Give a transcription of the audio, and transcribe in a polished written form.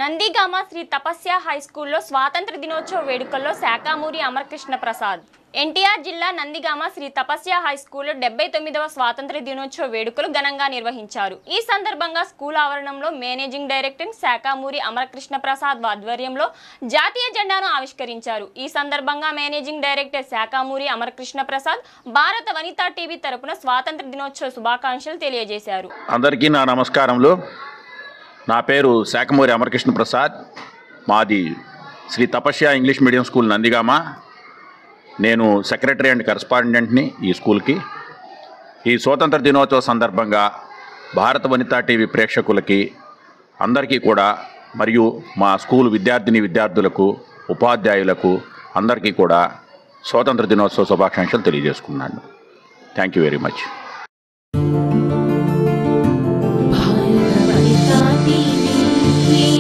నందిగామ శ్రీ తపస్య high స్కూల్లో స్వాతంత్ర దినోత్సవ వేడుకల్లో శాఖామూరి అమరకృష్ణ ప్రసాద్. ఎన్టీఆర్ జిల్లా నందిగామ శ్రీ తపస్య హై స్కూల్లో 79వ స్వాతంత్ర దినోత్సవ వేడుకలు ఘనంగా నిర్వహించారు. ఈ సందర్భంగా స్కూల్ ఆవరణంలో మేనేజింగ్ డైరెక్టర్ శాఖామూరి అమరకృష్ణ ప్రసాద్ ఆధ్వర్యంలో జాతీయ జెండాను ఆవిష్కరించారు. ఈ సందర్భంగా మేనేజింగ్ డైరెక్టర్ శాఖామూరి అమరకృష్ణ ప్రసాద్ భారత వనితా టీవీ తరపున స్వాతంత్ర దినోత్సవ శుభాకాంక్షలు తెలియజేశారు. అందరికీ నా నమస్కారములు. నా పేరు శాఖమూరి అమరకృష్ణ ప్రసాద్. మాది Sri Tapasya English medium school Nandigama. నేను సెక్రటరీ అండ్ కరెస్పాండెంట్ని ఈ స్కూల్కి. ఈ స్వాతంత్ర దినోత్సవ సందర్భంగా భారత వనితా టీవీ ప్రేక్షకులకి అందరికీ కూడా మరియు మా స్కూల్ విద్యార్థులకు ఉపాధ్యాయులకు అందరికీ కూడా స్వాతంత్ర దినోత్సవ శుభాకాంక్షలు తెలియజేసుకున్నాను. Thank you very much.